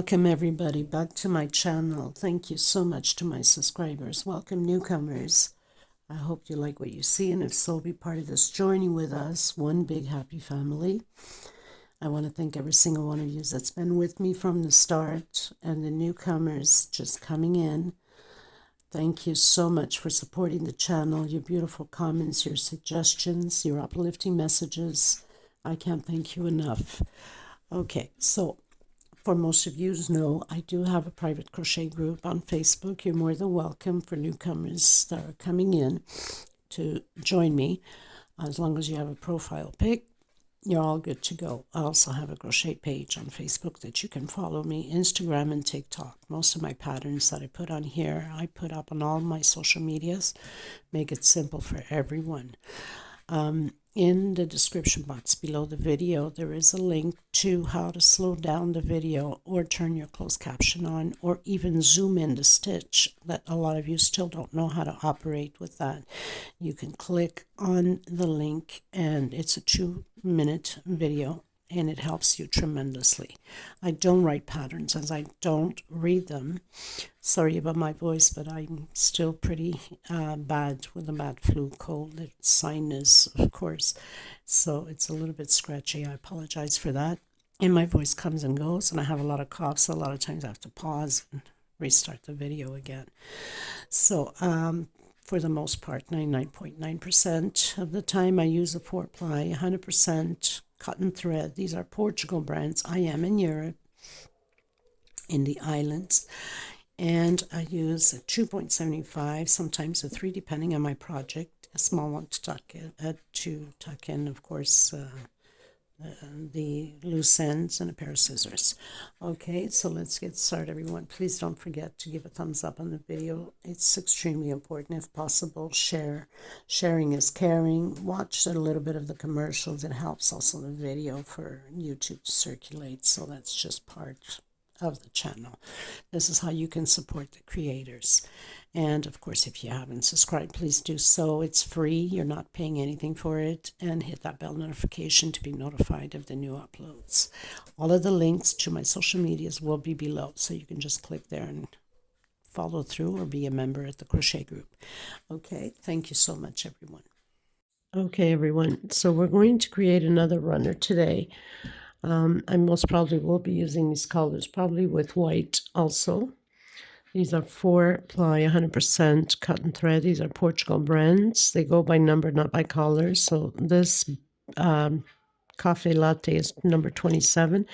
Welcome everybody back to my channel. Thank you so much to my subscribers. Welcome newcomers. I hope you like what you see, and if so, be part of this journey with us, one big happy family. I want to thank every single one of you that's been with me from the start, and the newcomers just coming in. Thank you so much for supporting the channel, your beautiful comments, your suggestions, your uplifting messages. I can't thank you enough. Okay, so for most of you know, I do have a private crochet group on Facebook. You're more than welcome for newcomers that are coming in to join me. As long as you have a profile pic, you're all good to go. I also have a crochet page on Facebook that you can follow me, Instagram and TikTok. Most of my patterns that I put on here, I put up on all my social medias. Make it simple for everyone. In the description box below the video, there is a link to how to slow down the video or turn your closed caption on, or even zoom in the stitch that a lot of you still don't know how to operate with that. You can click on the link and it's a 2-minute video and it helps you tremendously. I don't write patterns as I don't read them. Sorry about my voice, but I'm still pretty bad with a bad flu, cold, sinus, of course. So it's a little bit scratchy. I apologize for that. And my voice comes and goes, and I have a lot of coughs. So a lot of times I have to pause and restart the video again. So for the most part, 99.9% of the time I use a 4-ply, 100% cotton thread. These are Portugal brands. I am in Europe, in the islands. And I use a 2.75, sometimes a 3, depending on my project. A small one to tuck in, of course, the loose ends, and a pair of scissors. Okay, so let's get started, everyone. Please don't forget to give a thumbs up on the video. It's extremely important. If possible, share. Sharing is caring. Watch a little bit of the commercials. It helps also the video for YouTube to circulate. So that's just part of the channel. This is how you can support the creators. And of course, if you haven't subscribed, please do so. It's free. You're not paying anything for it. And hit that bell notification to be notified of the new uploads. All of the links to my social medias will be below, so you can just click there and follow through or be a member at the crochet group. Okay, thank you so much, everyone. Okay, everyone, so we're going to create another runner today. I most probably will be using these colors, probably with white also. These are 4-ply, 100% cotton thread. These are Portugal brands. They go by number, not by color. So this Cafe Latte is number 27.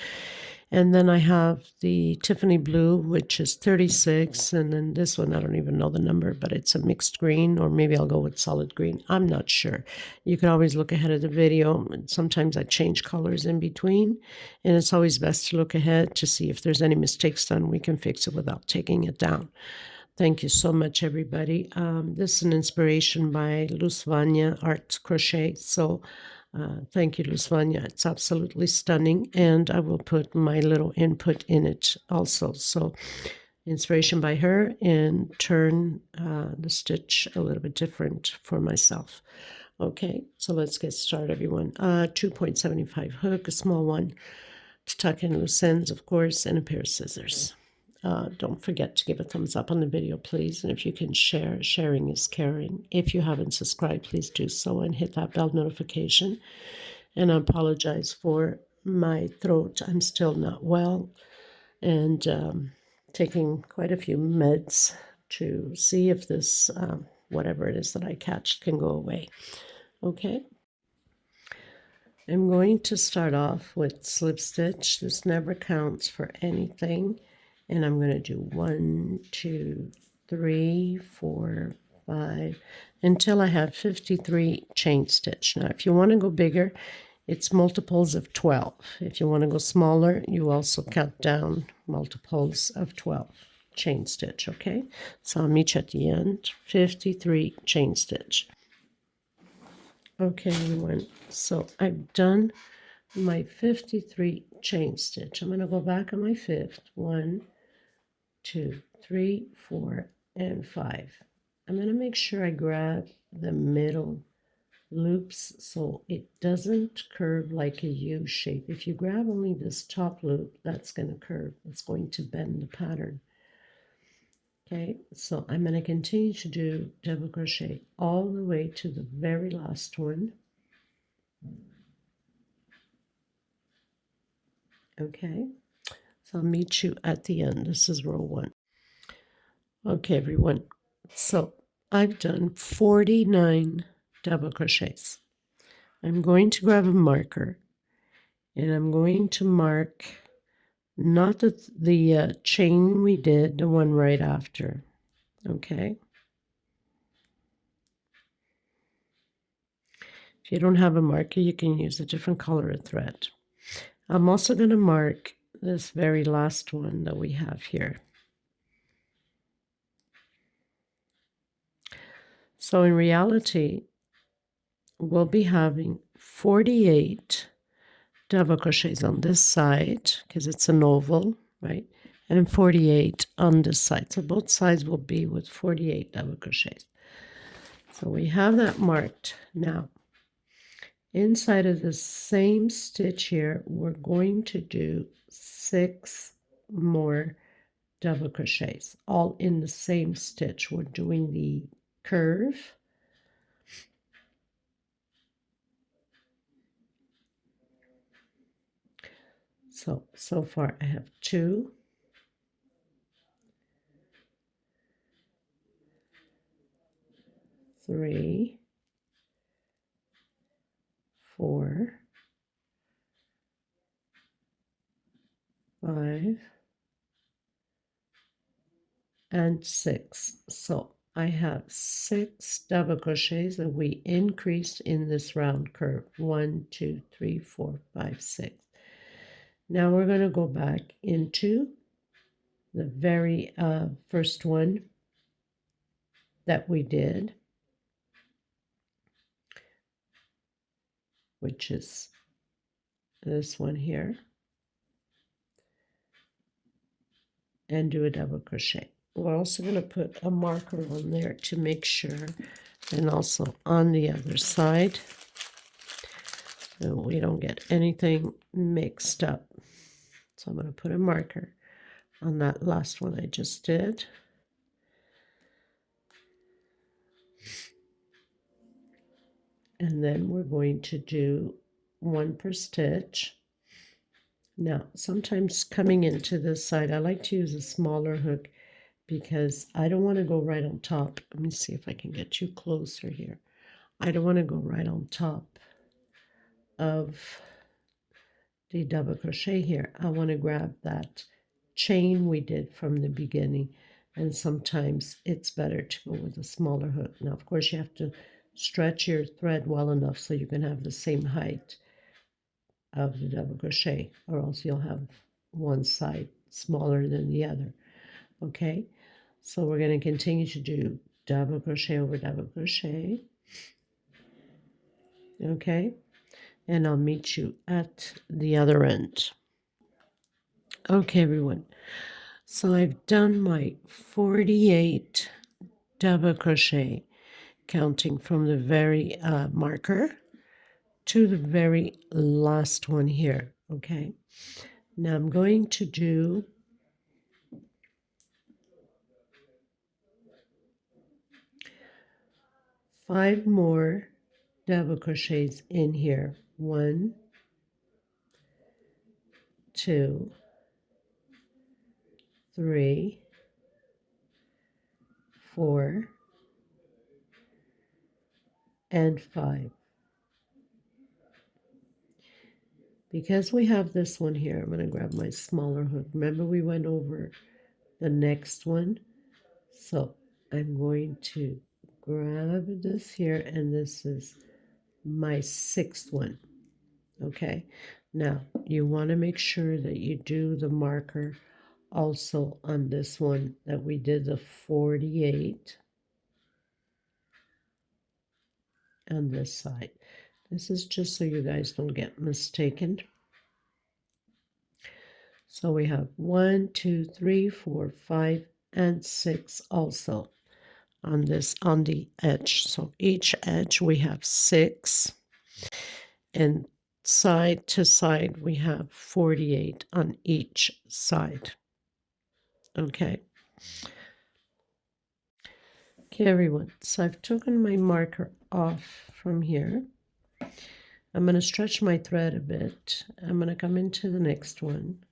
And then I have the Tiffany Blue, which is 36. And then this one, I don't even know the number, but it's a mixed green, or maybe I'll go with solid green. I'm not sure. You can always look ahead of the video. Sometimes I change colors in between. And it's always best to look ahead to see if there's any mistakes done. We can fix it without taking it down. Thank you so much, everybody. This is an inspiration by Lydia Art Crochet. So thank you, Lydia. It's absolutely stunning. And I will put my little input in it also. So inspiration by her, and turn the stitch a little bit different for myself. Okay, so let's get started, everyone. 2.75 hook, a small one to tuck in loose ends, of course, and a pair of scissors. Don't forget to give a thumbs up on the video, please. And if you can share, sharing is caring. If you haven't subscribed, please do so and hit that bell notification. And I apologize for my throat. I'm still not well, and taking quite a few meds to see if this, whatever it is that I catch, can go away. Okay. I'm going to start off with slip stitch. This never counts for anything. And I'm going to do 1, 2, 3, 4, 5, until I have 53 chain stitch. Now, if you want to go bigger, it's multiples of 12. If you want to go smaller, you also count down multiples of 12 chain stitch, okay? So I'll meet you at the end, 53 chain stitch. Okay, everyone, so I've done my 53 chain stitch. I'm going to go back on my fifth. 1, 2, 3, 4, and 5. I'm going to make sure I grab the middle loops so it doesn't curve like a U shape. If you grab only this top loop, that's going to curve. It's going to bend the pattern. Okay, so I'm going to continue to do double crochet all the way to the very last one. Okay, so I'll meet you at the end. This is row 1. Okay, everyone. So I've done 49 double crochets. I'm going to grab a marker and I'm going to mark not the chain we did, the one right after. Okay. If you don't have a marker, you can use a different color of thread. I'm also going to mark this very last one that we have here. So in reality, we'll be having 48 double crochets on this side because it's an oval, right? And 48 on this side. So both sides will be with 48 double crochets. So we have that marked. Now, inside of the same stitch here, we're going to do 6 more double crochets, all in the same stitch. We're doing the curve. So far I have 2, 3, 4, 5, and 6. So I have 6 double crochets that we increased in this round curve. 1, 2, 3, 4, 5, 6. Now we're going to go back into the very first one that we did, which is this one here, and do a double crochet. We're also going to put a marker on there to make sure, and also on the other side, so we don't get anything mixed up. So I'm going to put a marker on that last one I just did. And then we're going to do 1 per stitch. Now, sometimes coming into this side, I like to use a smaller hook because I don't want to go right on top. Let me see if I can get you closer here. I don't want to go right on top of the double crochet here. I want to grab that chain we did from the beginning, and sometimes it's better to go with a smaller hook. Now, of course, you have to stretch your thread well enough so you can have the same height of the double crochet, or else you'll have one side smaller than the other. Okay, so we're going to continue to do double crochet over double crochet. Okay, and I'll meet you at the other end. Okay, everyone, so I've done my 48 double crochet, counting from the very marker to the very last one here. Okay, now I'm going to do 5 more double crochets in here. 1, 2, 3, 4, and 5. Because we have this one here, I'm going to grab my smaller hook. Remember we went over the next one? So I'm going to grab this here, and this is my 6th one. Okay, now you want to make sure that you do the marker also on this one that we did the 48 on this side. This is just so you guys don't get mistaken. So we have 1, 2, 3, 4, 5, and 6 also on the edge. So each edge we have 6, and side to side we have 48 on each side. Okay. Okay, everyone. So I've taken my marker off from here. I'm going to stretch my thread a bit. I'm going to come into the next one.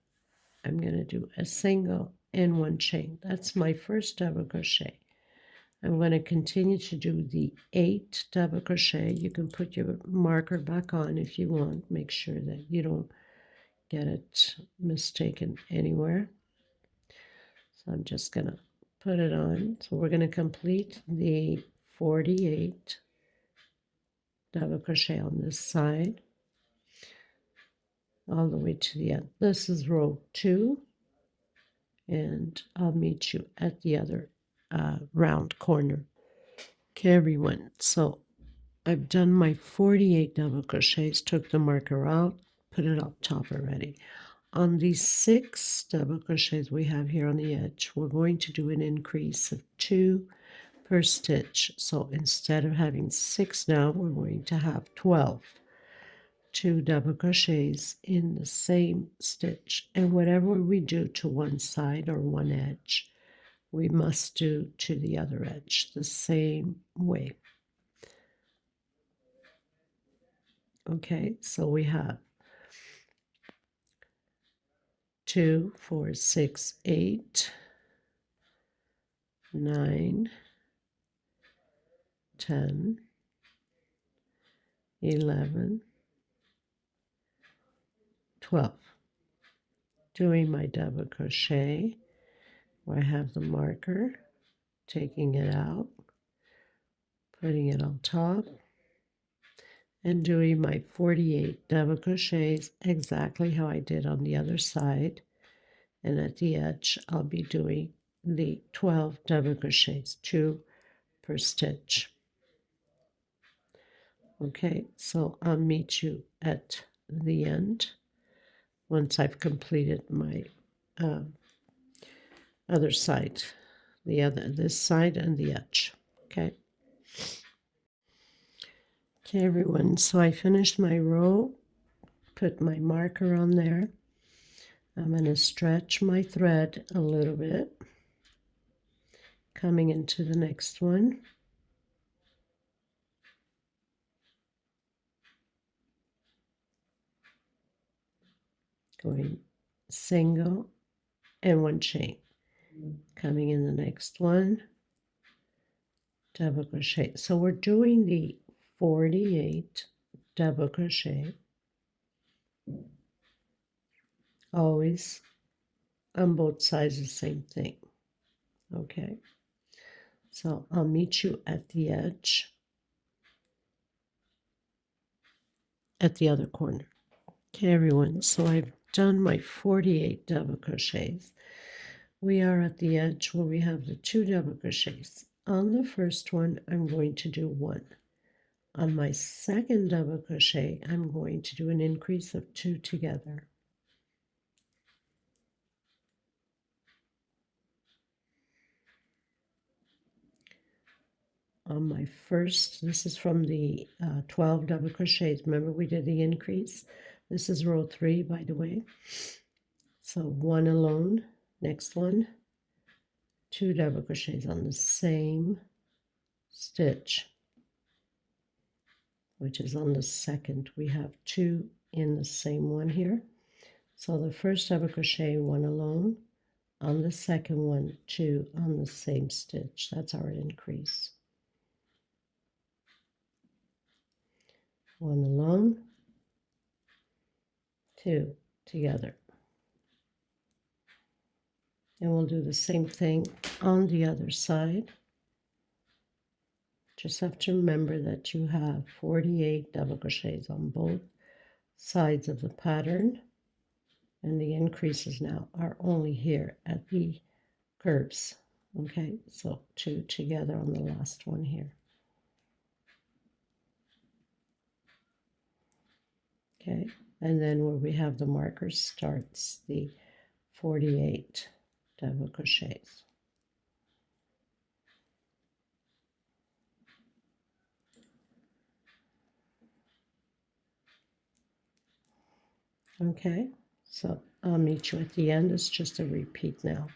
I'm going to do a single and 1 chain. That's my first double crochet. I'm going to continue to do the 8 double crochet. You can put your marker back on if you want. Make sure that you don't get it mistaken anywhere. So I'm just going to put it on. So we're going to complete the 48 double crochet on this side all the way to the end. This is row 2, and I'll meet you at the other round corner. Okay, everyone. So I've done my 48 double crochets, took the marker out, put it up top already. On these 6 double crochets we have here on the edge, we're going to do an increase of 2 per stitch. So instead of having 6 now, we're going to have 12. 2 double crochets in the same stitch, and whatever we do to one side or one edge, we must do to the other edge the same way. Okay, so we have 2, 4, 6, 8, 9, 10, 11, 12. Doing my double crochet where I have the marker, taking it out, putting it on top, and doing my 48 double crochets exactly how I did on the other side. And at the edge, I'll be doing the 12 double crochets, 2 per stitch. Okay, so I'll meet you at the end once I've completed my other side, this side and the edge. Okay. Okay, everyone. So I finished my row, put my marker on there. I'm going to stretch my thread a little bit, coming into the next one. Going single and 1 chain. Coming in the next one, double crochet. So we're doing the 48 double crochet, always on both sides the same thing. Okay, so I'll meet you at the edge at the other corner. Okay, everyone, so I've done my 48 double crochets. We are at the edge where we have the 2 double crochets. On the first one, I'm going to do 1. On my second double crochet, I'm going to do an increase of 2 together. On my first, this is from the 12 double crochets. Remember we did the increase? This is row 3, by the way. So 1 alone, next one, 2 double crochets on the same stitch, which is on the second. We have 2 in the same one here. So the first double crochet, 1 alone, on the second one, 2 on the same stitch. That's our increase. 1 alone, 2 together. And we'll do the same thing on the other side. Just have to remember that you have 48 double crochets on both sides of the pattern, and the increases now are only here at the curves. Okay, so 2 together on the last one here. Okay, and then where we have the markers starts the 48 double crochets. Okay, so I'll meet you at the end. It's just a repeat now,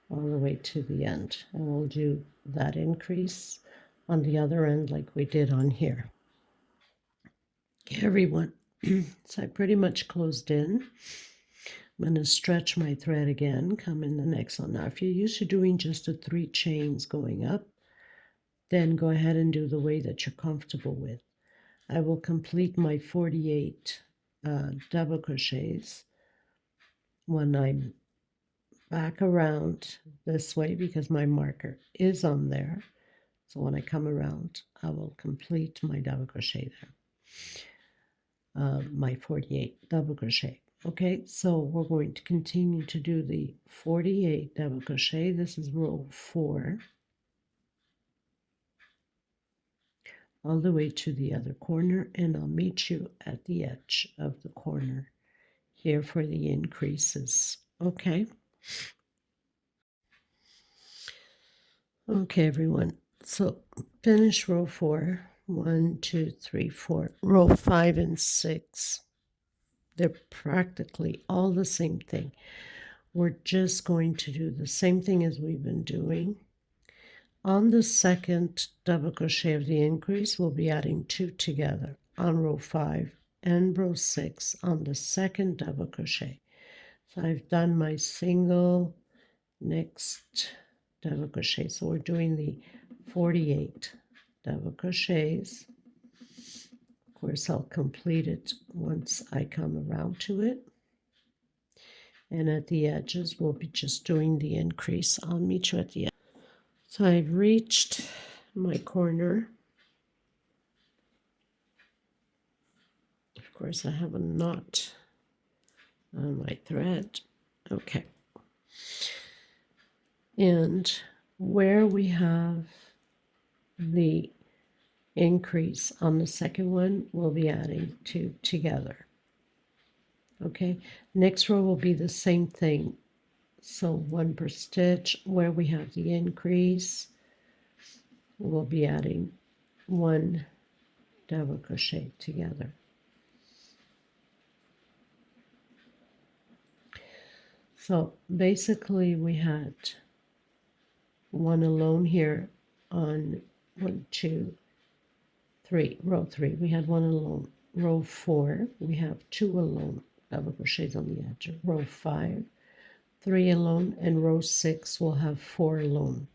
all the way to the end. And we'll do that increase on the other end like we did on here. Okay, everyone. So I pretty much closed in. I'm going to stretch my thread again, come in the next one. Now, if you're used to doing just the 3 chains going up, then go ahead and do the way that you're comfortable with. I will complete my 48 double crochets when I'm back around this way because my marker is on there. So when I come around, I will complete my double crochet there, my 48 double crochet. Okay, so we're going to continue to do the 48 double crochet. This is row 4, all the way to the other corner, and I'll meet you at the edge of the corner here for the increases. Okay. Okay, everyone. So finish row 4. 1, 2, 3, 4. Row 5 and 6. They're practically all the same thing. We're just going to do the same thing as we've been doing. On the second double crochet of the increase, we'll be adding 2 together on row 5 and row 6 on the second double crochet. So I've done my single, next double crochet. So we're doing the 48 double crochets. Of course, I'll complete it once I come around to it. And at the edges, we'll be just doing the increase. I'll meet you at the end. So I've reached my corner. Of course, I have a knot on my thread. Okay. And where we have the increase on the second one, we'll be adding 2 together. Okay, next row will be the same thing. So 1 per stitch. Where we have the increase, we'll be adding 1 double crochet together. So basically we had 1 alone here on 1, 2, 3, row 3. We had 1 alone. Row 4, we have 2 alone double crochets on the edge. Row 5, 3 alone, and row 6 will have 4 alone.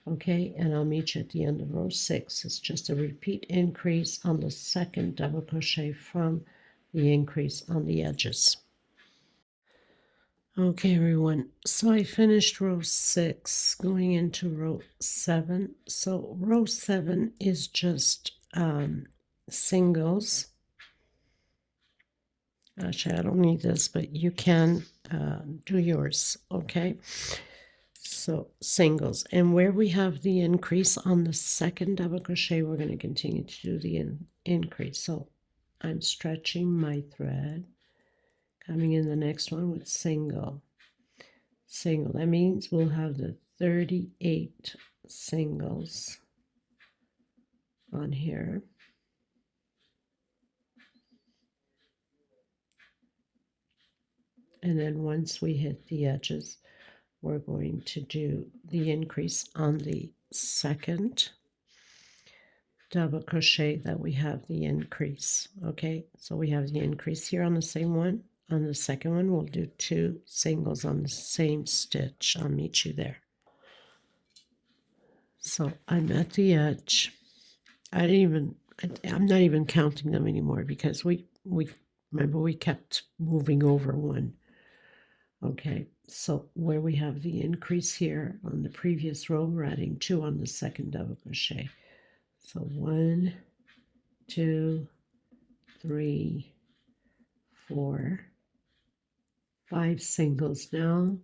Okay, and I'll meet you at the end of row 6. It's just a repeat increase on the second double crochet from the increase on the edges. Okay, everyone, so I finished row 6, going into row 7. So row 7 is just singles. Actually, I don't need this, but you can do yours, okay? So singles, and where we have the increase on the second double crochet, we're going to continue to do the increase. So I'm stretching my thread, coming in the next one with single. That means we'll have the 38 singles on here. And then once we hit the edges, we're going to do the increase on the second double crochet that we have the increase. Okay, so we have the increase here on the same one. On the second one, we'll do 2 singles on the same stitch. I'll meet you there. So I'm at the edge. I'm not even counting them anymore because we remember we kept moving over one. Okay, so where we have the increase here on the previous row, we're adding 2 on the second double crochet. So 1, 2, 3, 4, 5 singles now,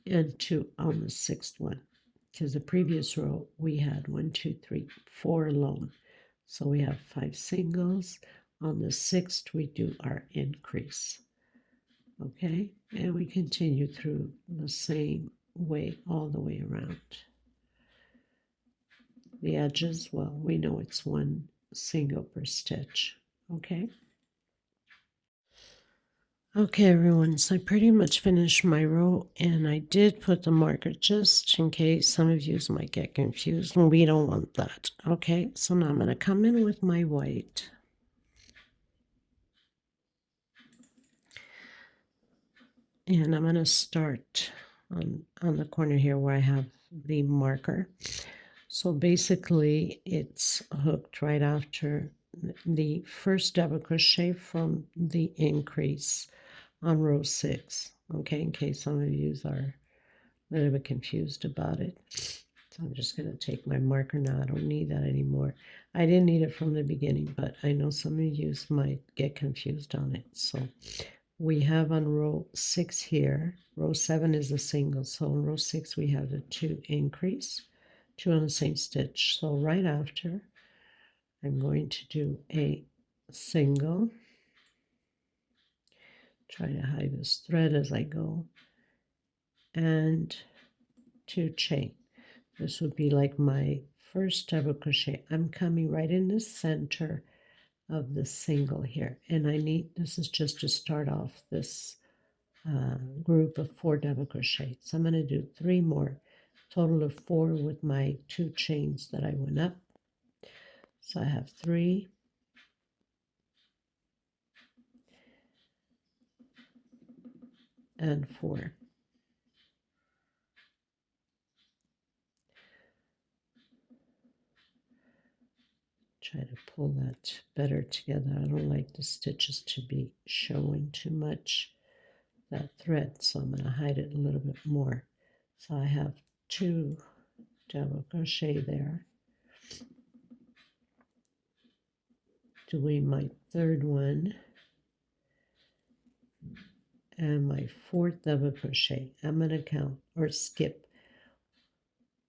and 2 on the 6th one. Because the previous row we had 1, 2, 3, 4 alone. So we have 5 singles. On the 6th we do our increase. Okay, and we continue through the same way all the way around. The edges, well, we know it's 1 single per stitch. Okay. Okay, everyone, so I pretty much finished my row, and I did put the marker just in case some of you might get confused, and we don't want that. Okay, so now I'm going to come in with my white. And I'm going to start on the corner here where I have the marker. So basically, it's hooked right after the first double crochet from the increase on row 6. Okay, in case some of you are a little bit confused about it. So I'm just going to take my marker now. I don't need that anymore. I didn't need it from the beginning, but I know some of you might get confused on it. So we have on row 6 here, row 7 is a single. So in row 6 we have the 2 increase, 2 on the same stitch. So right after, I'm going to do a single. Try to hide this thread as I go. And 2 chain. This would be like my first double crochet. I'm coming right in the center of the single here, and this is just to start off this group of 4 double crochet. So I'm going to do 3 more, total of 4 with my 2 chains that I went up. So I have 3 and 4. Try to pull that better together. I don't like the stitches to be showing too much, that thread, so I'm going to hide it a little bit more. So I have 2 double crochet there, doing my 3rd one and my 4th double crochet. I'm going to count or skip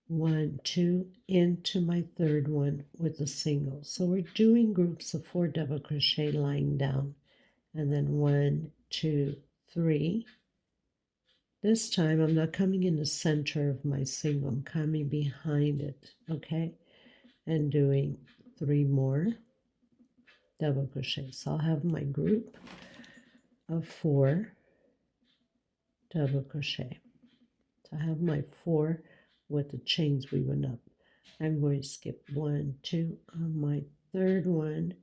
1, 2 into my 3rd one with a single. So we're doing groups of 4 double crochet lying down, and then 1, 2, 3. This time I'm not coming in the center of my single, I'm coming behind it, okay, and doing 3 more double crochet. So I'll have my group of 4 double crochet. So I have my 4 with the chains we went up. I'm going to skip 1, 2 on my 3rd one,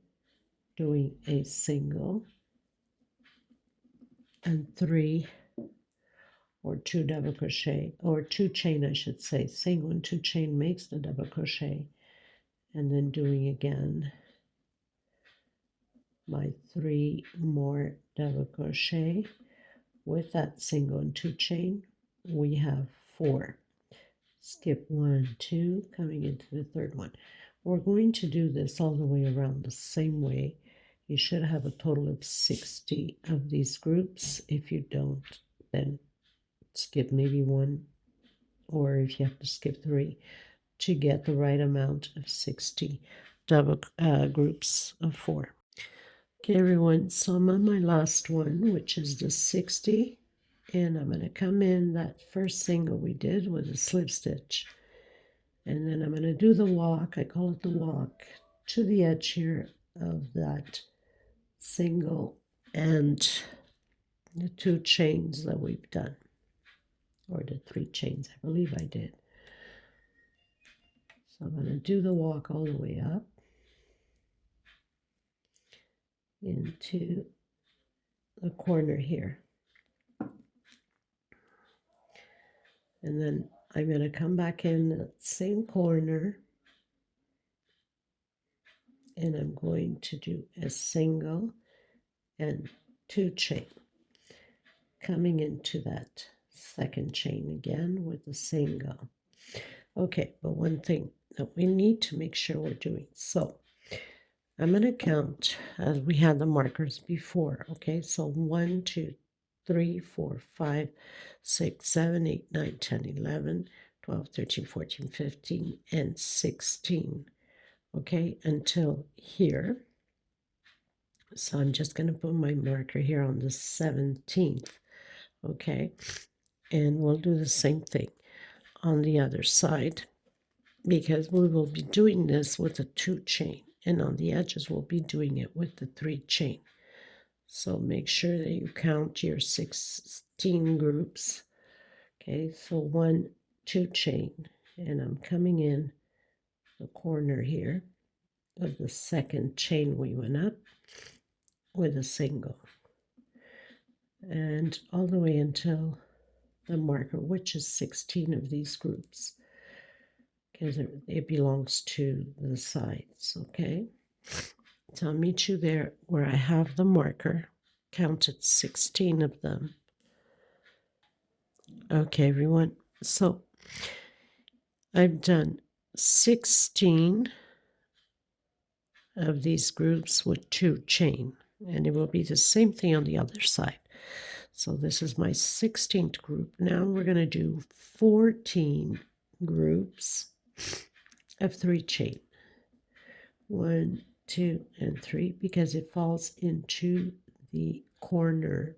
doing a single, and 3 or 2 double crochet, or 2 chain I should say. Single and 2 chain makes the double crochet, and then doing again my 3 more double crochet. With that single and 2 chain, we have 4. Skip 1, 2, coming into the 3rd one. We're going to do this all the way around the same way. You should have a total of 60 of these groups. If you don't, then skip maybe 1, or if you have to skip 3 to get the right amount of 60 double groups of 4. Okay, everyone, so I'm on my last one, which is the 60, and I'm going to come in that first single we did with a slip stitch, and then I'm going to do the walk, I call it the walk, to the edge here of that single and the 2 chains that we've done, or the 3 chains I believe I did. So I'm going to do the walk all the way up into the corner here. And then I'm going to come back in the same corner, and I'm going to do a single and 2 chain, coming into that 2nd chain again with a single. Okay, but one thing that we need to make sure we're doing. So I'm going to count as we had the markers before. Okay, so 1, 2, 3, 4, 5, 6, 7, 8, 9, 10, 11, 12, 13, 14, 15, and 16. Okay, until here. So I'm just going to put my marker here on the 17th. Okay, and we'll do the same thing on the other side, because we will be doing this with a 2 chain, and on the edges we'll be doing it with the 3 chain. So make sure that you count your 16 groups. Okay, so 1, 2 chain, and I'm coming in the corner here of the second chain we went up with a single, and all the way until the marker, which is 16 of these groups, because it belongs to the sides. Okay, so I'll meet you there where I have the marker, counted 16 of them. Okay, everyone, so I've done 16 of these groups with 2 chain, and it will be the same thing on the other side. So this is my 16th group. Now we're going to do 14 groups of 3 chain. 1, 2, and 3, because it falls into the corner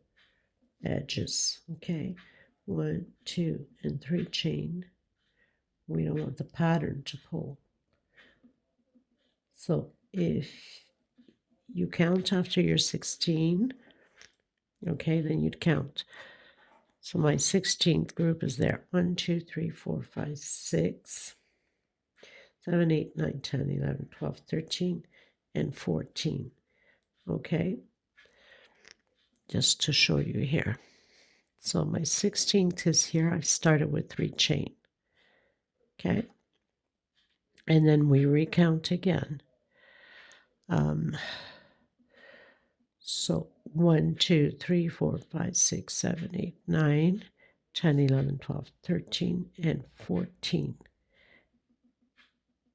edges. Okay, 1, 2, and 3 chain. We don't want the pattern to pull. So if you count after your 16, okay, then you'd count. So my 16th group is there. 1, 2, 3, 4, 5, 6, 7, 8, 9, 10, 11, 12, 13, and 14. Okay, just to show you here. So my 16th is here. I've started with 3 chain. Okay, and then we recount again. So 1, 2, 3, 4, 5, 6, 7, 8, 9, 10, 11, 12, 13, and 14.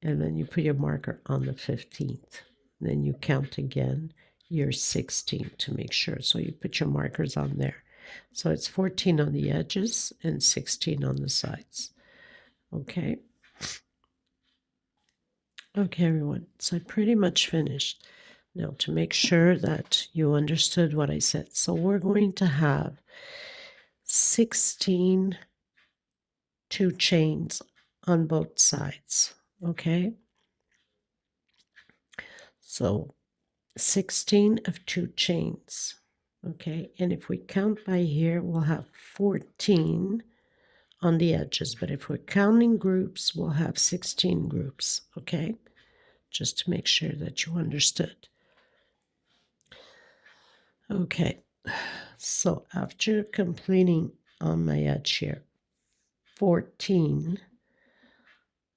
And then you put your marker on the 15th. Then you count again your 16th to make sure. So you put your markers on there. So it's 14 on the edges and 16 on the sides. Okay. Okay, everyone. So I pretty much finished. Now, to make sure that you understood what I said. So we're going to have 16 2 chains on both sides. Okay. So 16 of 2 chains. Okay, and if we count by here, we'll have 14 on the edges. But if we're counting groups, we'll have 16 groups. Okay, just to make sure that you understood. Okay, so after completing on my edge here 14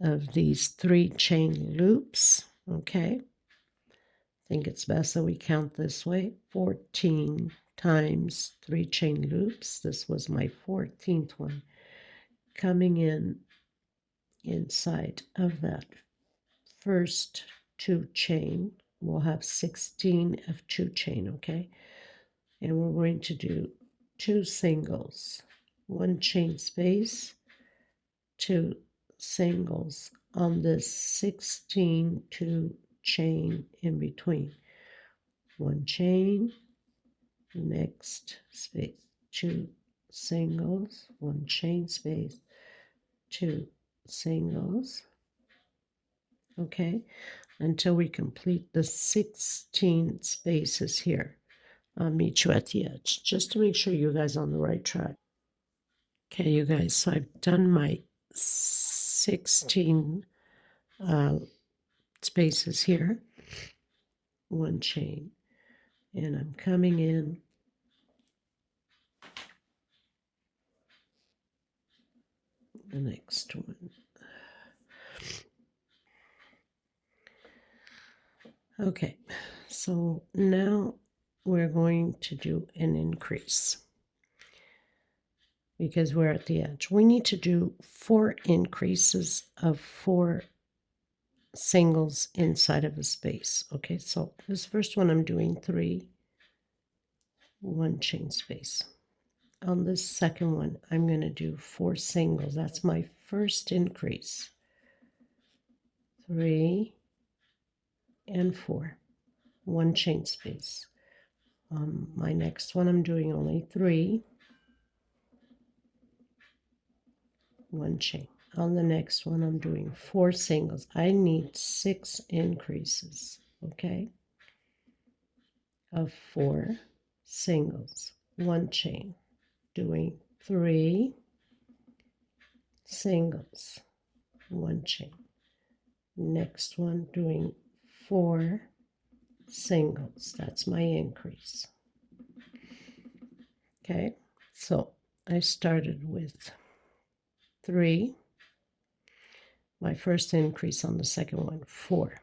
of these 3 chain loops, okay, I think it's best that we count this way. 14 times 3 chain loops. This was my 14th one. Coming in inside of that first 2 chain, we'll have 16 of 2 chain, okay? And we're going to do 2 singles, 1 chain space, 2 singles on this 16 2 chain in between. 1 chain, next space, 2 singles, 1 chain space, 2 singles, okay, until we complete the 16 spaces here. I'll meet you at the edge, just to make sure you guys are on the right track. Okay, you guys, so I've done my 16 spaces here, 1 chain, and I'm coming in the next one. Okay, so now we're going to do an increase because we're at the edge. We need to do 4 increases of 4 singles inside of a space. Okay, so this first one I'm doing 3, 1 chain space. On this second one, I'm going to do 4 singles. That's my first increase. 3 and 4, 1 chain space. My next one, I'm doing only 3, 1 chain. On the next one, I'm doing 4 singles. I need 6 increases, okay, of 4, singles, 1 chain, doing 3 singles, 1 chain. Next one, doing 4 singles. That's my increase. Okay, so I started with 3. My first increase on the second one, 4.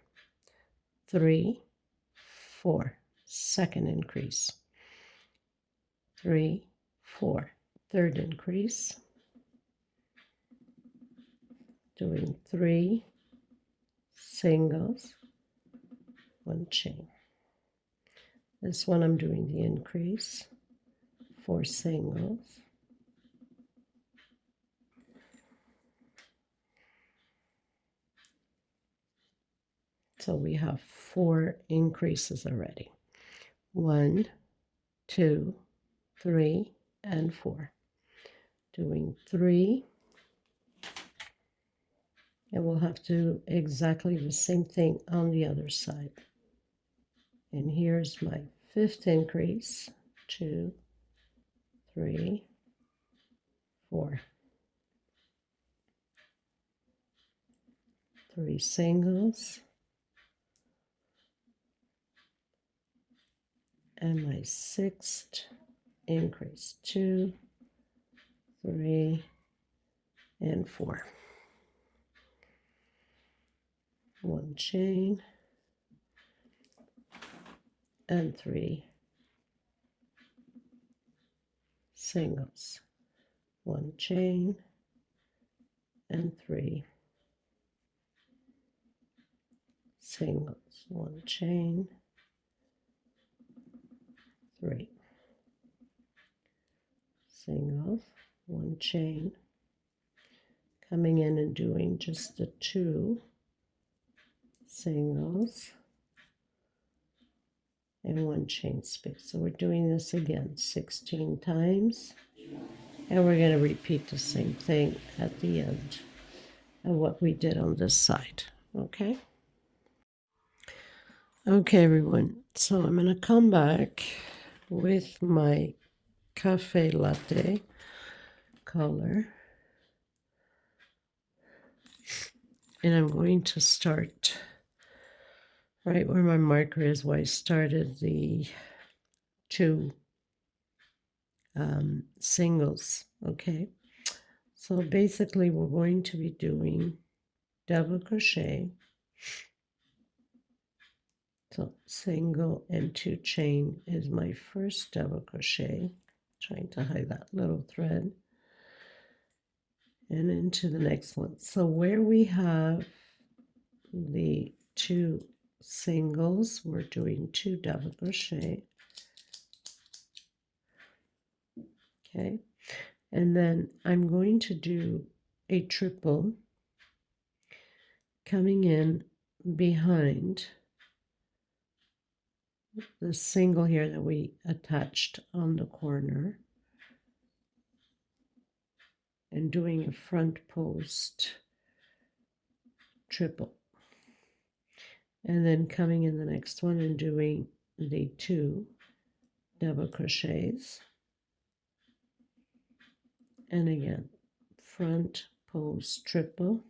3, 4. Second increase, 3, 4. Third increase, doing 3 singles, 1 chain. This one I'm doing the increase, 4 singles, so we have 4 increases already. 1, 2, 3, and 4. Doing 3, and we'll have to do exactly the same thing on the other side. And here's my 5th increase, 2, 3, 4. 3 singles, and my 6th increase, 2, 3, and 4. 1 chain, and 3 singles, 1 chain, and 3 singles, 1 chain, 3 singles, 1 chain, coming in and doing just the 2 singles and 1 chain space. So we're doing this again 16 times, and we're going to repeat the same thing at the end of what we did on this side. Okay, everyone, so I'm going to come back with my cafe latte color, and I'm going to start right where my marker is, where I started the 2 singles. Okay, so basically we're going to be doing double crochet, so single and 2 chain is my first double crochet, trying to hide that little thread, and into the next one. So where we have the 2 singles, we're doing 2 double crochet. Okay, and then I'm going to do a triple coming in behind the single here that we attached on the corner, and doing a front post triple, and then coming in the next one and doing the 2 double crochets, and again front post triple.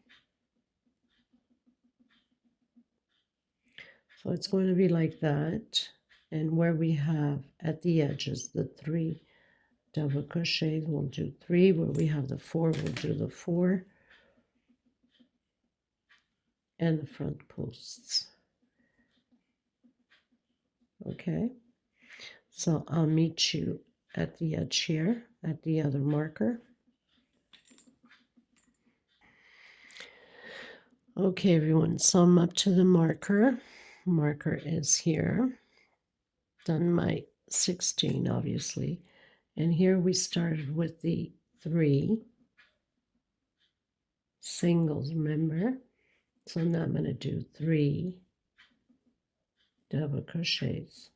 So it's going to be like that, and where we have at the edges the 3 double crochets, we'll do 3. Where we have the 4, we'll do the 4, and the front posts. Okay, so I'll meet you at the edge here at the other marker. Okay, everyone, so I'm up to the marker. Marker is here. Done my 16, obviously. And here we started with the 3 singles, remember? So now I'm going to do 3 double crochets.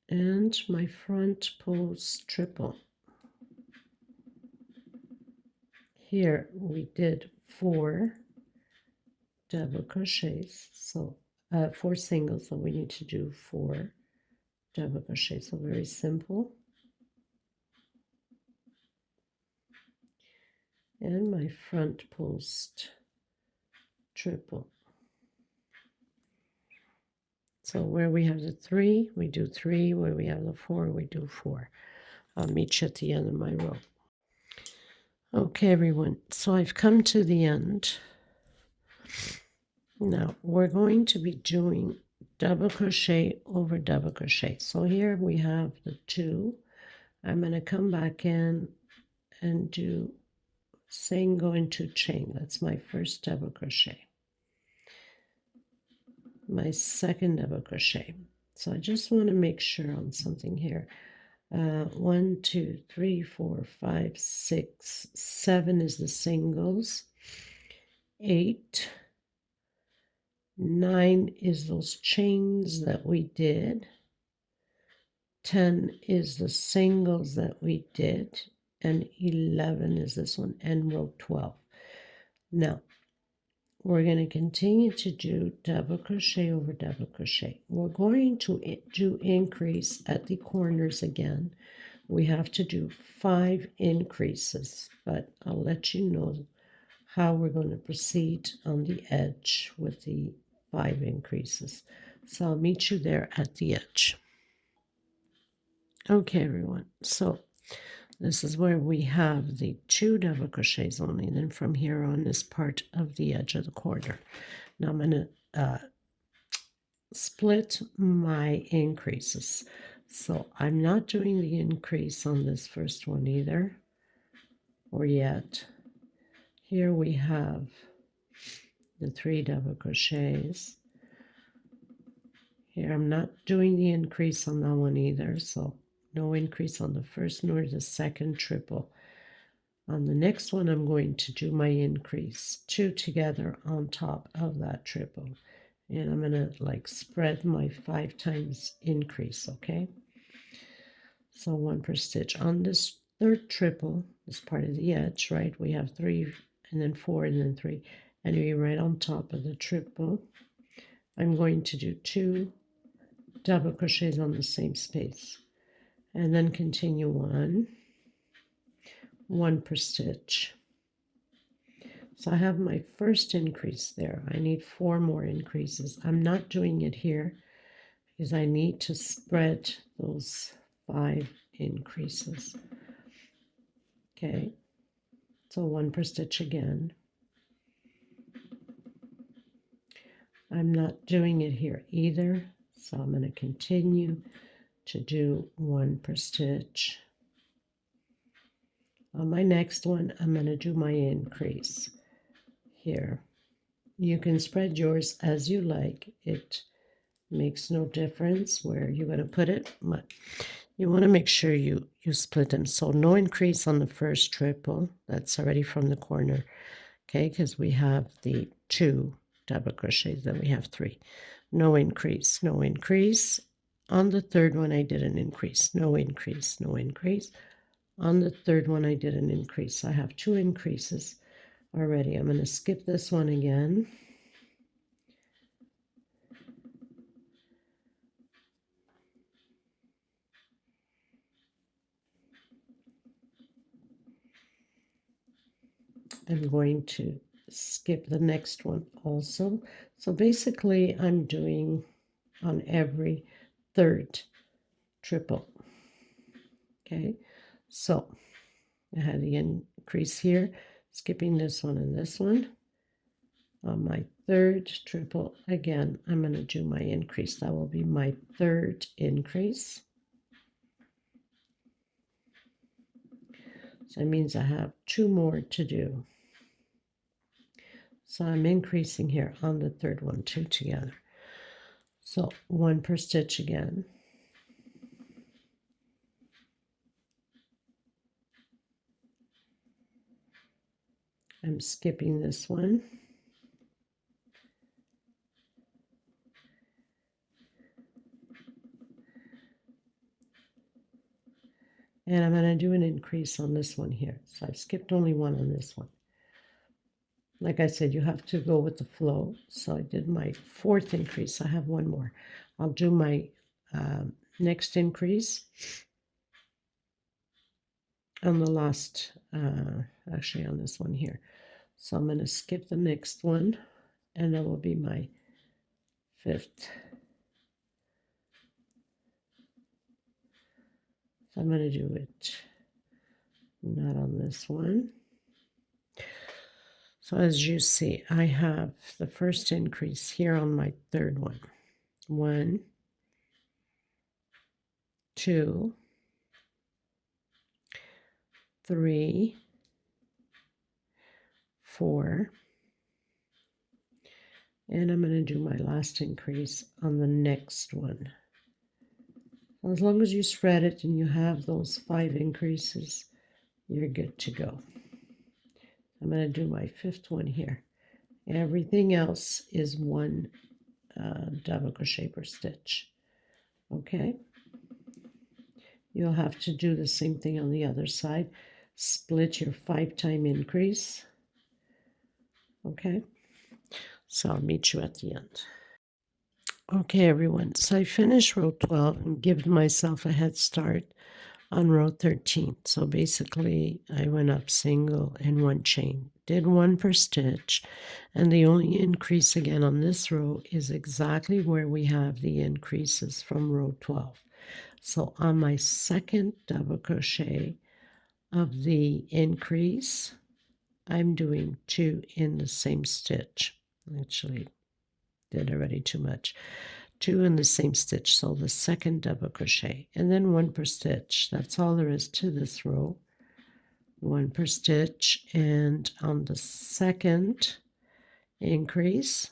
And my front post triple. Here we did 4 double crochets, so 4 singles, so we need to do 4 double crochet. So very simple. And my front post triple. So where we have the 3, we do 3. Where we have the 4, we do 4. I'll meet you at the end of my row. Okay, everyone. So I've come to the end. Now we're going to be doing double crochet over double crochet. So here we have the 2. I'm going to come back in and do single into chain. That's my first double crochet. My second double crochet. So I just want to make sure on something here. 1, 2, 3, 4, 5, 6, 7 is the singles. 8, 9 is those chains that we did. 10 is the singles that we did. And 11 is this one, and row 12. Now, we're going to continue to do double crochet over double crochet. We're going to do increase at the corners again. We have to do 5 increases, but I'll let you know how we're going to proceed on the edge with the 5 increases. So I'll meet you there at the edge. Okay, everyone. So this is where we have the 2 double crochets only. And then from here on is part of the edge of the corner. Now I'm going to split my increases. So I'm not doing the increase on this first one either, or yet. Here we have the 3 double crochets. Here I'm not doing the increase on that one either, so no increase on the first nor the second triple. On the next one, I'm going to do my increase, 2 together on top of that triple. And I'm going to like spread my 5 times increase, okay? So 1 per stitch. On this third triple, this part of the edge, right, we have 3 and then 4 and then 3. And we right on top of the triple, I'm going to do 2 double crochets on the same space. And then continue 1 per stitch. So I have my first increase there. I need 4 more increases. I'm not doing it here because I need to spread those 5 increases. Okay, so 1 per stitch again. I'm not doing it here either, so I'm going to continue to do 1 per stitch. On my next one, I'm going to do my increase here. You can spread yours as you like. It makes no difference where you're going to put it, but you want to make sure you split them. So no increase on the first triple. That's already from the corner, okay, because we have the 2 double crochets, then we have 3. No increase, no increase. On the third one, I did an increase. No increase, no increase. On the third one, I did an increase. I have 2 increases already. I'm going to skip this one again. I'm going to skip the next one also. So basically, I'm doing on every third triple. Okay, so I had the increase here, skipping this one and this one. On my third triple, again, I'm going to do my increase. That will be my third increase. So that means I have 2 more to do. So I'm increasing here on the third one, 2 together. So 1 per stitch again. I'm skipping this one. And I'm going to do an increase on this one here. So I've skipped only 1 on this one. Like I said, you have to go with the flow. So I did my 4th increase. I have one more. I'll do my next increase on the last, actually on this one here. So I'm going to skip the next one, and that will be my 5th. So I'm going to do it not on this one. So as you see, I have the first increase here on my 3rd one. 1, 2, 3, 4, and I'm going to do my last increase on the next one. As long as you spread it and you have those 5 increases, you're good to go. I'm going to do my 5th one here. Everything else is one double crochet per stitch. Okay, you'll have to do the same thing on the other side. Split your 5-time increase. Okay, so I'll meet you at the end. Okay, everyone, so I finished row 12 and given myself a head start on row 13. So basically, I went up single and 1 chain, did 1 per stitch, and the only increase again on this row is exactly where we have the increases from row 12. So on my 2nd double crochet of the increase, I'm doing 2 in the same stitch. Actually, did already too much. 2 in the same stitch, so the 2nd double crochet, and then 1 per stitch. That's all there is to this row. 1 per stitch, and on the 2nd increase,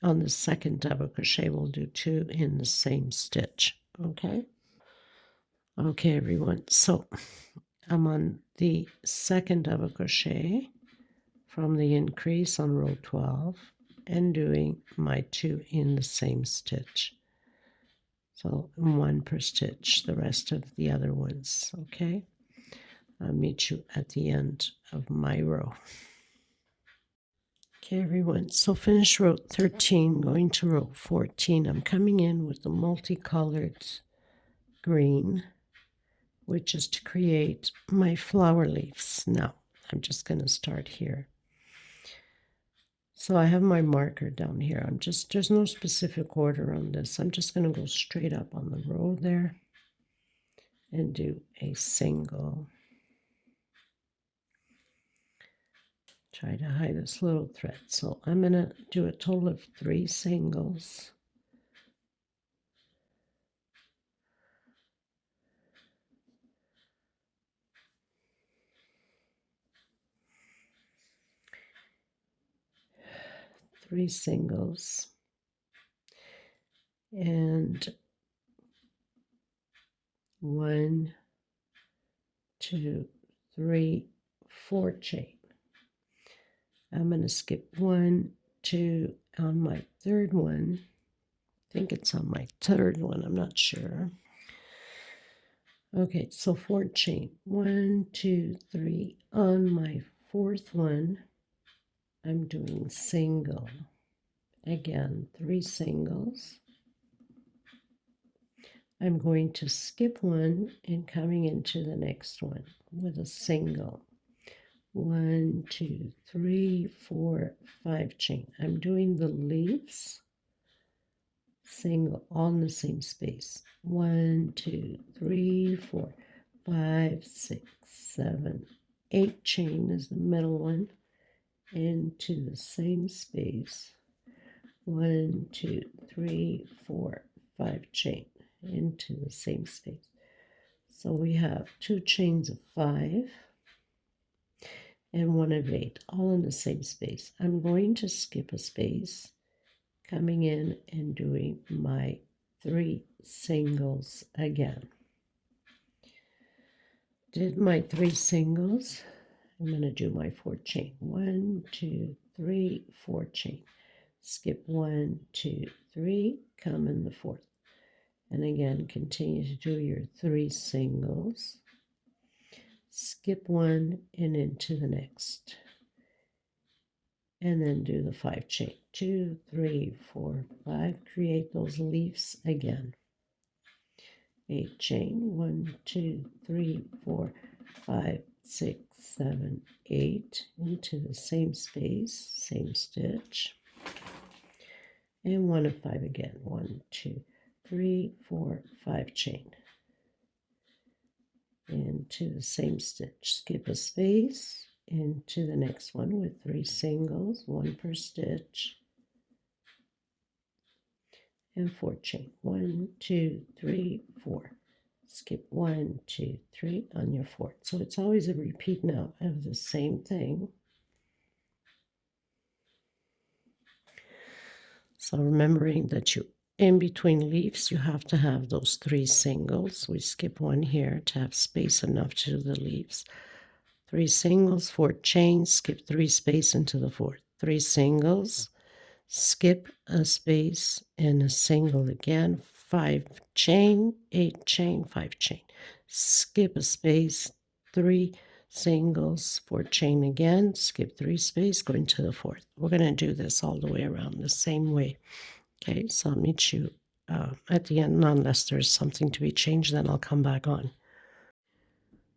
on the 2nd double crochet, we'll do 2 in the same stitch. Okay, everyone, so I'm on the 2nd double crochet from the increase on row 12 and doing my 2 in the same stitch. So 1 per stitch, the rest of the other ones, okay? I'll meet you at the end of my row. Okay, everyone, so finish row 13, going to row 14. I'm coming in with the multicolored green, which is to create my flower leaves. Now, I'm just going to start here. So I have my marker down here. There's no specific order on this. I'm just going to go straight up on the row there and do a single. Try to hide this little thread. So I'm going to do a total of 3 singles. Three singles. And 1, 2, 3, 4 chain. I'm going to skip 1, 2 on my 3rd one. I think it's on my 3rd one, I'm not sure. Okay, so 4 chain. 1, 2, 3. On my 4th one, I'm doing single. Again, 3 singles. I'm going to skip 1 and coming into the next one with a single. 1, 2, 3, 4, 5 chain. I'm doing the leaves single on the same space. 1, 2, 3, 4, 5, 6, 7, 8 chain is the middle one into the same space. 1, 2, 3, 4, 5 chain into the same space. So we have 2 chains of 5 and 1 of 8, all in the same space. I'm going to skip a space, coming in and doing my 3 singles again. Did my 3 singles. I'm going to do my 4 chain. 1, 2, 3, 4 chain. Skip 1, 2, 3, come in the 4th. And again, continue to do your 3 singles. Skip 1 and into the next. and then do the 5 chain. 2, 3, 4, 5. Create those leaves again. 8 chain. 1, 2, 3, 4, 5, 6, 7, 8 into the same space, same stitch, and 1 of 5 again. 1, 2, 3, 4, 5 chain into the same stitch. Skip a space into the next one with 3 singles, 1 per stitch, and 4 chain. 1, 2, 3, 4. Skip 1, 2, 3 on your 4th. So it's always a repeat now of the same thing. So remembering that you in between leaves you have to have those 3 singles. We skip 1 here to have space enough to do the leaves. 3 singles, 4 chains, skip 3 space into the 4th. 3 singles, skip a space and a single again. 5 chain, 8 chain, 5 chain. Skip a space, 3 singles, 4 chain again, skip 3 space, go into the 4th. We're going to do this all the way around the same way. Okay, so I'll meet you at the end, unless there's something to be changed, then I'll come back on.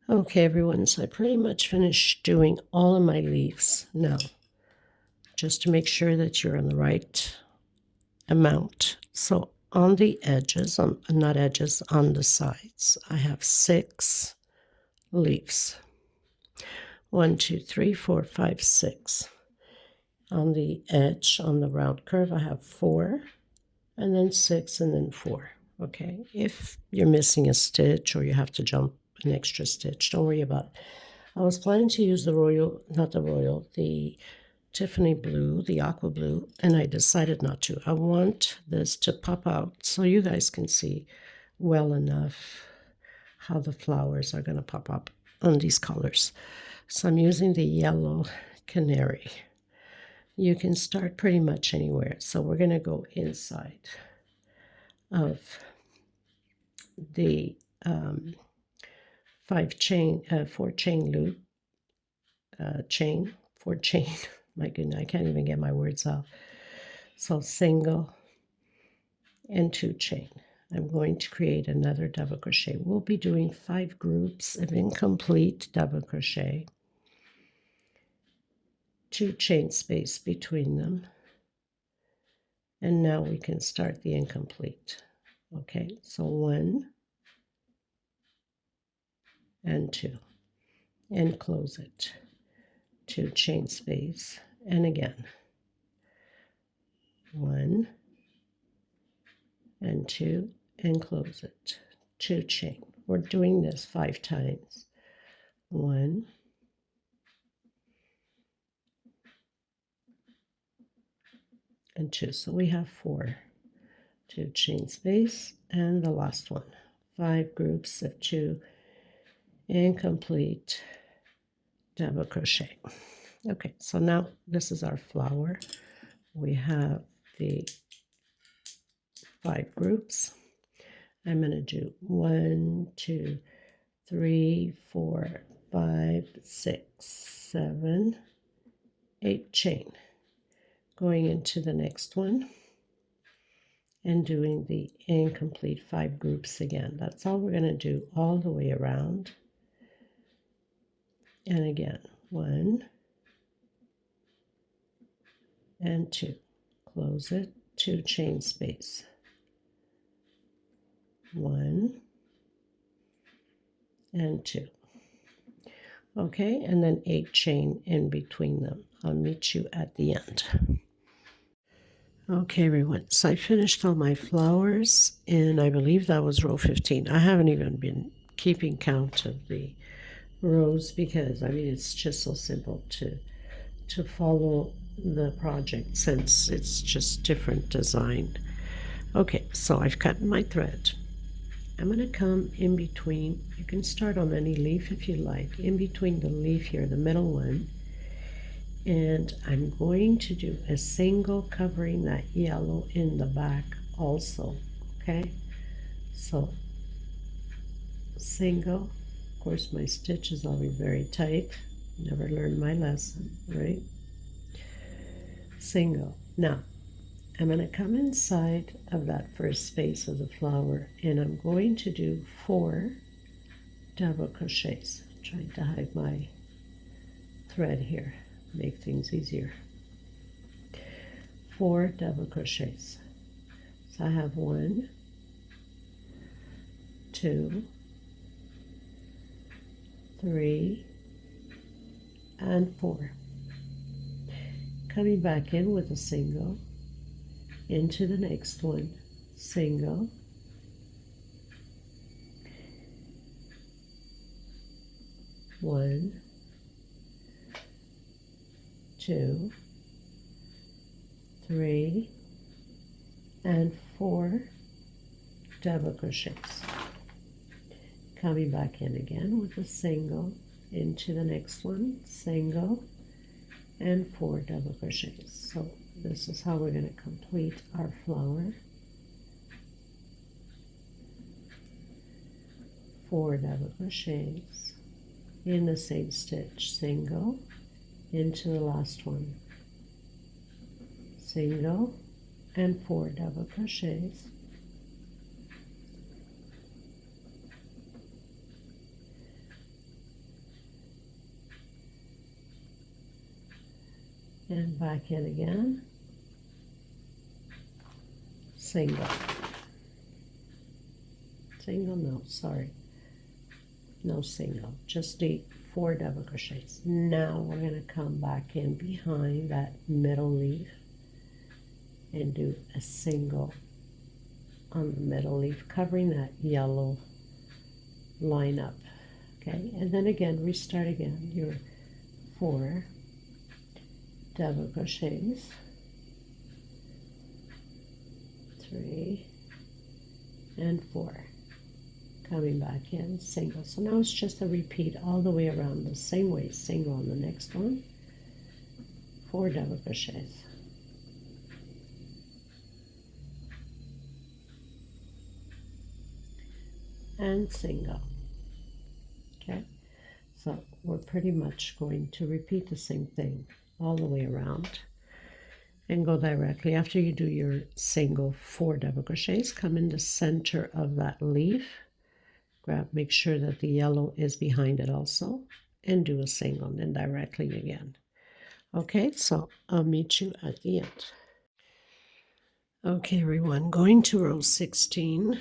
Okay, everyone, so I pretty much finished doing all of my leaves. Now, just to make sure that you're on the right amount. So on the edges, not edges, on the sides, I have 6 leaves. 1, 2, 3, 4, 5, 6. On the edge, on the round curve, I have 4, and then 6, and then 4. Okay, if you're missing a stitch or you have to jump an extra stitch, don't worry about it. I was planning to use the Tiffany blue, the aqua blue, and I decided not to. I want this to pop out so you guys can see well enough how the flowers are going to pop up on these colors. So I'm using the yellow canary. You can start pretty much anywhere. So we're going to go inside of the 4 chain loop, 4 chain. My goodness, I can't even get my words out. So single and 2 chain. I'm going to create another double crochet. We'll be doing 5 groups of incomplete double crochet, 2 chain space between them, and now we can start the incomplete. Okay, so 1 and 2, and close it. 2 chain space, and again 1 and 2, and close it. 2 chain. We're doing this 5 times. 1 and 2. So we have 4. 2 chain space, and the last one. 5 groups of 2 incomplete double crochet. Okay, so now this is our flower. We have the 5 groups. I'm going to do 1, 2, 3, 4, 5, 6, 7, 8 chain. Going into the next one and doing the incomplete 5 groups again. That's all we're going to do all the way around. And again, 1 and 2. Close it. 2 chain space. 1 and 2. Okay, and then 8 chain in between them. I'll meet you at the end. Okay, everyone, so I finished all my flowers, and I believe that was row 15. I haven't even been keeping count of the rows because, I mean, it's just so simple to follow the project since it's just different design. Okay, so I've cut my thread. I'm going to come in between. You can start on any leaf if you like, in between the leaf here, the middle one, and I'm going to do a single covering that yellow in the back also. Okay, so single. Of course, my stitch is always very tight. Never learned my lesson, right? single. Now I'm going to come inside of that first space of the flower, and I'm going to do 4 double crochets. I'm trying to hide my thread here, make things easier. 4 double crochets. So I have 1, 2, 3, and 4. Coming back in with a single, into the next one, single, one, 2, 3, and 4 double crochets. Coming back in again with a single, into the next one, single, and 4 double crochets. So this is how we're going to complete our flower. 4 double crochets in the same stitch, single, into the last one, single, and 4 double crochets, and back in again, single, single, no, sorry, no single, just the 4 double crochets. Now we're going to come back in behind that middle leaf and do a single on the middle leaf, covering that yellow line up. Okay, and then again, restart again your 4 double crochets, 3 and 4, coming back in, single. So now it's just a repeat all the way around the same way, single on the next one, 4 double crochets, and single. Okay, so we're pretty much going to repeat the same thing all the way around and go directly. After you do your single 4 double crochets, come in the center of that leaf, make sure that the yellow is behind it also, and do a single, and then directly again. Okay, so I'll meet you at the end. Okay, everyone, going to row 16.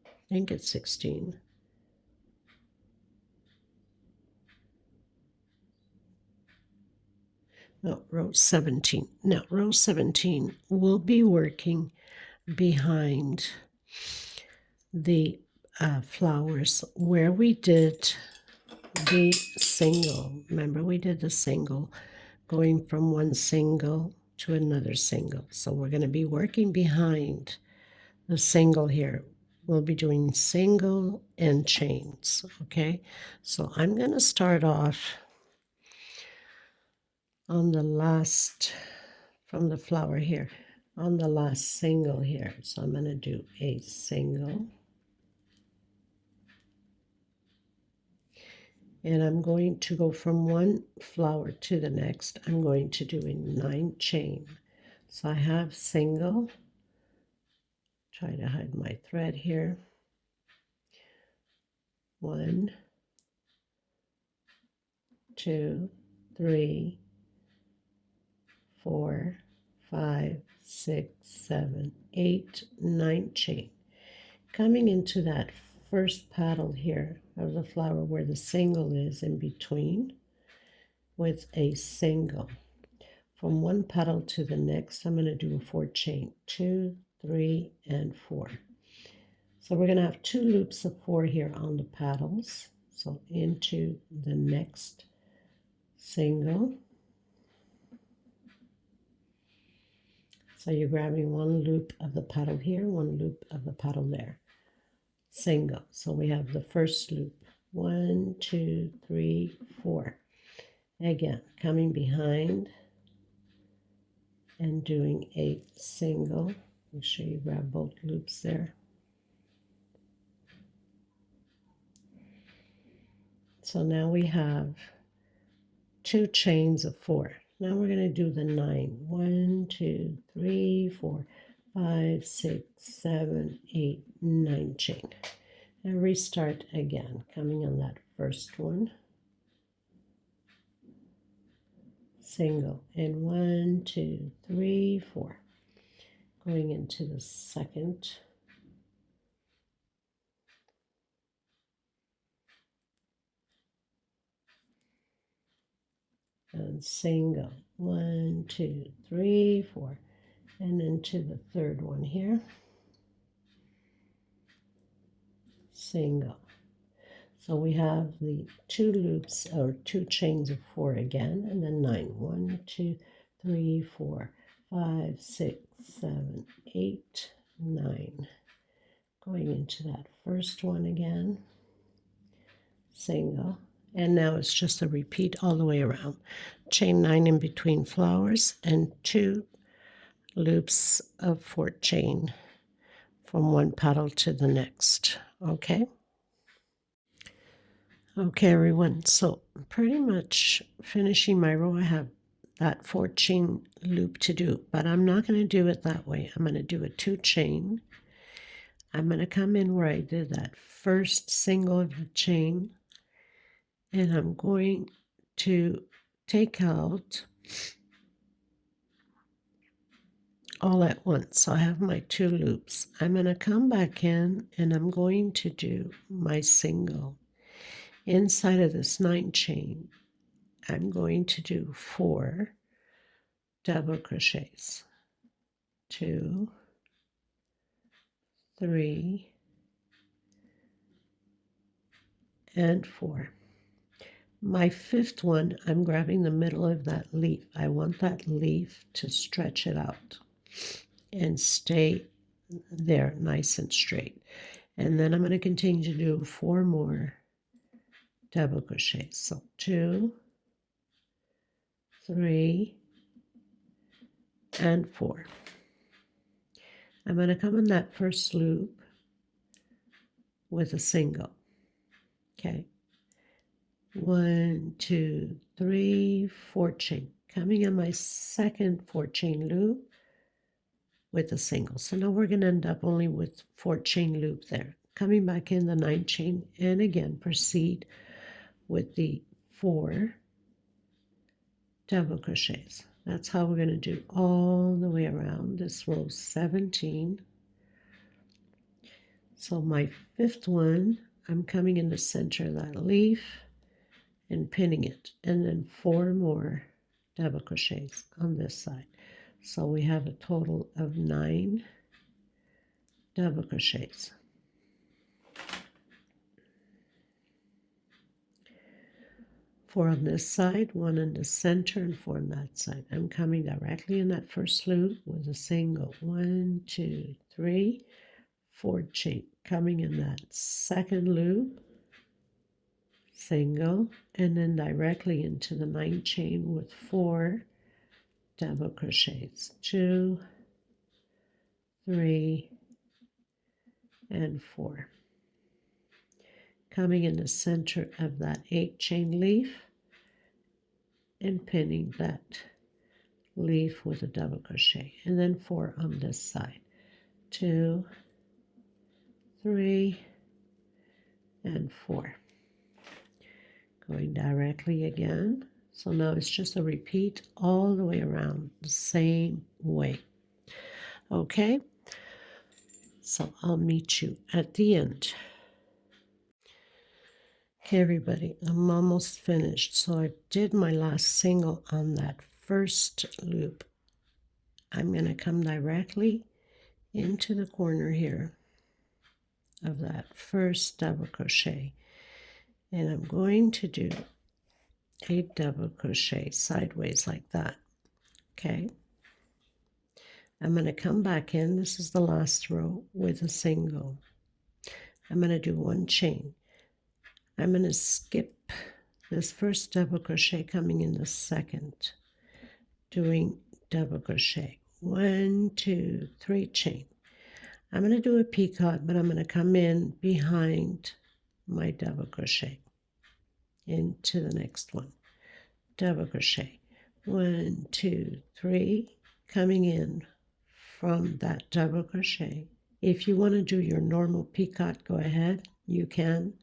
I think it's 16. No, row 17. Now, row 17, we'll be working behind the flowers where we did the single. Remember, we did the single, going from one single to another single. So we're going to be working behind the single here. We'll be doing single and chains, okay? So I'm going to start off on the last, from the flower here, on the last single here. So I'm going to do a single, and I'm going to go from one flower to the next. I'm going to do a 9 chain. So I have single, try to hide my thread here, 1, 2, 3, 4, 5, 6, 7, 8, 9 chain. Coming into that first petal here of the flower where the single is in between with a single. From one petal to the next, I'm going to do a 4 chain, 2, 3, and 4. So we're going to have 2 loops of 4 here on the petals. So into the next single. So you're grabbing 1 loop of the petal here, 1 loop of the petal there. Single. So we have the first loop. 1, 2, 3, 4. Again, coming behind and doing a single. Make sure you grab both loops there. So now we have 2 chains of 4. Now we're going to do the 9. 1, 2, 3, 4, 5, 6, 7, 8, 9 chain. And restart again, coming on that first one. Single, and 1, 2, 3, 4. Going into the second. And single, 1, 2, 3, 4, and into the third one here, single. So we have the 2 loops or 2 chains of 4 again, and then 9. 1, 2, 3, 4, 5, 6, 7, 8, 9. Going into that first one again, single. And now it's just a repeat all the way around. Chain 9 in between flowers and 2 loops of 4 chain from one petal to the next. Okay? Okay, everyone. So pretty much finishing my row. I have that 4 chain loop to do, but I'm not going to do it that way. I'm going to do a 2 chain. I'm going to come in where I did that first single of the chain, and I'm going to take out all at once. So I have my 2 loops. I'm going to come back in and I'm going to do my single. Inside of this 9 chain, I'm going to do 4 double crochets. 2, 3, and 4. My 5th one, I'm grabbing the middle of that leaf. I want that leaf to stretch it out and stay there nice and straight. And then I'm going to continue to do 4 more double crochets. So 2, 3, and 4. I'm going to come in that first loop with a single. Okay. 1, 2, 3, 4 chain. Coming in my second 4 chain loop with a single. So now we're going to end up only with 4 chain loop there. Coming back in the 9 chain, and again proceed with the 4 double crochets. That's how we're going to do all the way around this row 17. So my 5th one, I'm coming in the center of that leaf and pinning it, and then 4 more double crochets on this side. So we have a total of 9 double crochets. 4 on this side, 1 in the center, and 4 on that side. I'm coming directly in that first loop with a single. 1, 2, 3, 4 chain. Coming in that second loop, single, and then directly into the 9 chain with 4 double crochets. 2, 3, and 4. Coming in the center of that 8 chain leaf and pinning that leaf with a double crochet, and then 4 on this side. 2, 3, and 4. Going directly again. So now it's just a repeat all the way around the same way. Okay, so I'll meet you at the end. Okay, everybody, I'm almost finished. So I did my last single on that first loop. I'm going to come directly into the corner here of that first double crochet, and I'm going to do a double crochet sideways like that. Okay, I'm going to come back in. This is the last row with a single. I'm going to do 1 chain. I'm going to skip this first double crochet, coming in the second, doing double crochet. 1, 2, 3 chain. I'm going to do a peacock, but I'm going to come in behind my double crochet into the next one. Double crochet. 1, 2, 3, coming in from that double crochet. If you want to do your normal picot, go ahead, you can.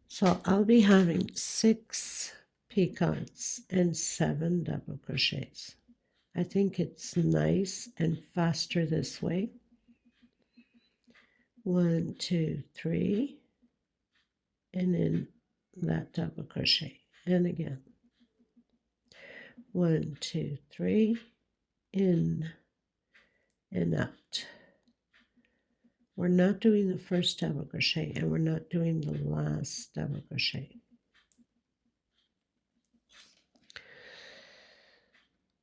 So I'll be having 6 picots and 7 double crochets. I think it's nice and faster this way. 1, 2, 3, and then that double crochet, and again 1, 2, 3, in and out. We're not doing the first double crochet, and we're not doing the last double crochet.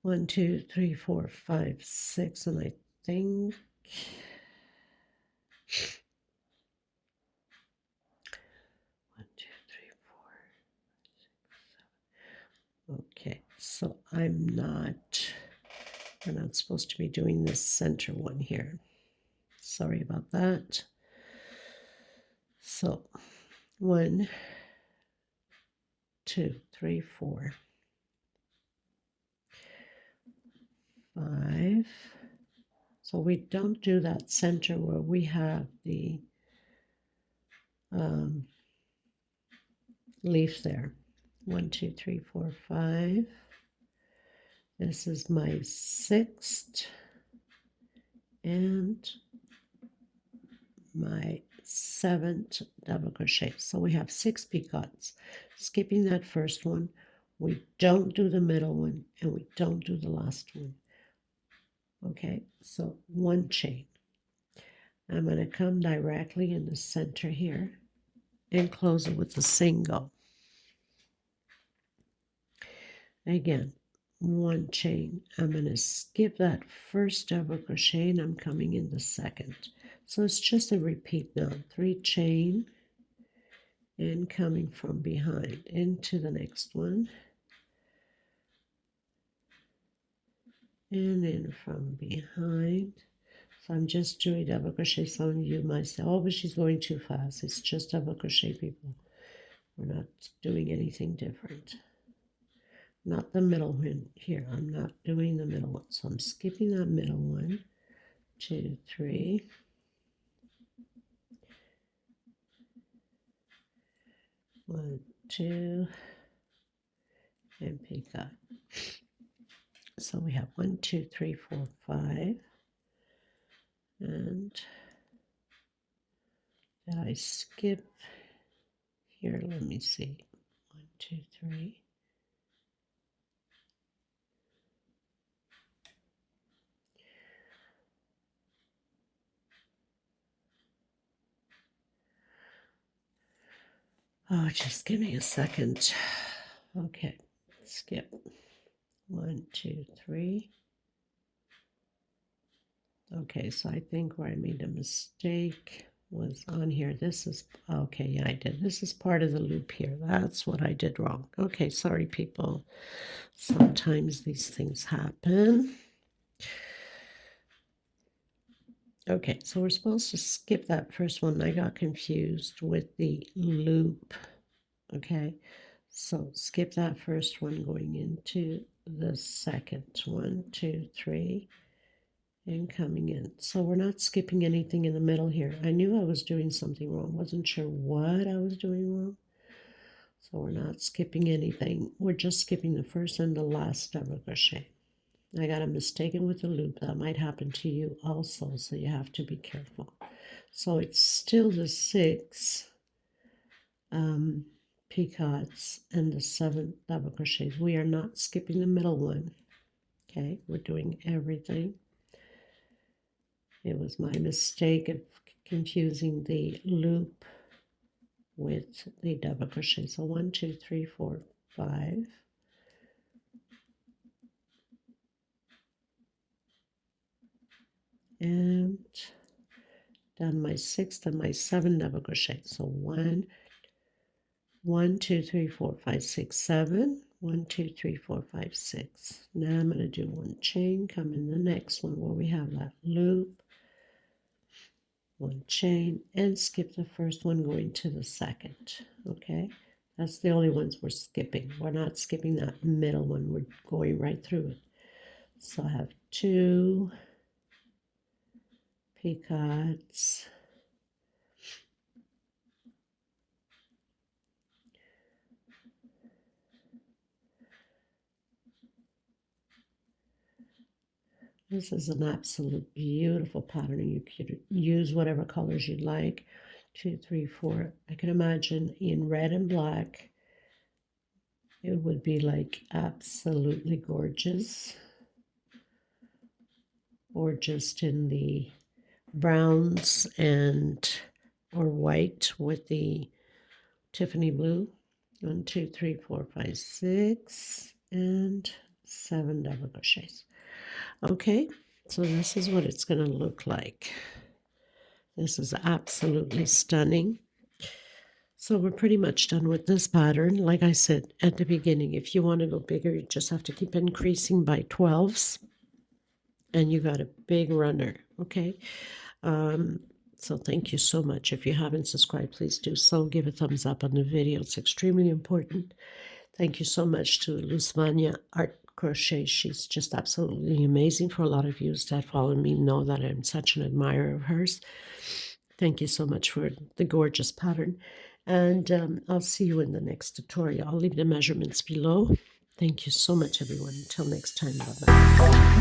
1, 2, 3, 4, 5, 6, and I think 1, 2, 3, 4, 6, 7. Okay, so we're not supposed to be doing this center one here. Sorry about that. So 1, 2, 3, 4, 5. So we don't do that center where we have the leaf there. 1, 2, 3, 4, 5. This is my 6th and my 7th double crochet. So we have 6 picots. Skipping that first one, we don't do the middle one, and we don't do the last one. Okay, so 1 chain. I'm going to come directly in the center here and close it with a single. Again, 1 chain. I'm going to skip that first double crochet and I'm coming in the second. So it's just a repeat now. 3 chain and coming from behind into the next one. And then from behind. So I'm just doing double crochet. Some of you might say, oh, but she's going too fast. It's just double crochet, people. We're not doing anything different. Not the middle one here. I'm not doing the middle one. So I'm skipping that middle one. 2, 3. One, 2, and picot. So we have 1, 2, 3, 4, 5. And did I skip here? Let me see. 1, 2, 3. Oh, just give me a second. Okay, skip. 1, 2, 3. Okay, so I think where I made a mistake was on here. This is, okay, yeah, I did. This is part of the loop here. That's what I did wrong. Okay, sorry, people. Sometimes these things happen. Okay, so we're supposed to skip that first one. I got confused with the loop. Okay, so skip that first one going into the second. 1, 2, 3, and coming in. So we're not skipping anything in the middle here. I knew I was doing something wrong. Wasn't sure what I was doing wrong. So we're not skipping anything. We're just skipping the first and the last double crochet. I got a mistaken with the loop. That might happen to you also, so you have to be careful. So it's still the 6 picots and the 7 double crochets. We are not skipping the middle one. Okay, we're doing everything. It was my mistake of confusing the loop with the double crochet. So 1, 2, 3, 4, 5. And done my 6th and my 7 double crochet. So 1, 2, 3, 4, 5, 6, 7. 1, 2, 3, 4, 5, 6. Now I'm going to do 1 chain, come in the next one where we have that loop, 1 chain, and skip the first one going to the second. Okay, That's the only ones we're skipping. We're not skipping that middle one. We're going right through it. So I have 2 picots. This is an absolute beautiful pattern. You could use whatever colors you'd like. 2, 3, 4. I can imagine in red and black, it would be like absolutely gorgeous. Or just in the browns and or white with the Tiffany blue. 1, 2, 3, 4, 5, 6, and 7 double crochets. Okay, so this is what it's going to look like. This is absolutely stunning. So we're pretty much done with this pattern. Like I said at the beginning, if you want to go bigger, you just have to keep increasing by 12s. And you got a big runner, okay? So thank you so much. If you haven't subscribed, please do so. Give a thumbs up on the video. It's extremely important. Thank you so much to Luzvania Art Crochet. She's just absolutely amazing. For a lot of you that follow me know that I'm such an admirer of hers. Thank you so much for the gorgeous pattern. And I'll see you in the next tutorial. I'll leave the measurements below. Thank you so much, everyone. Until next time, bye-bye.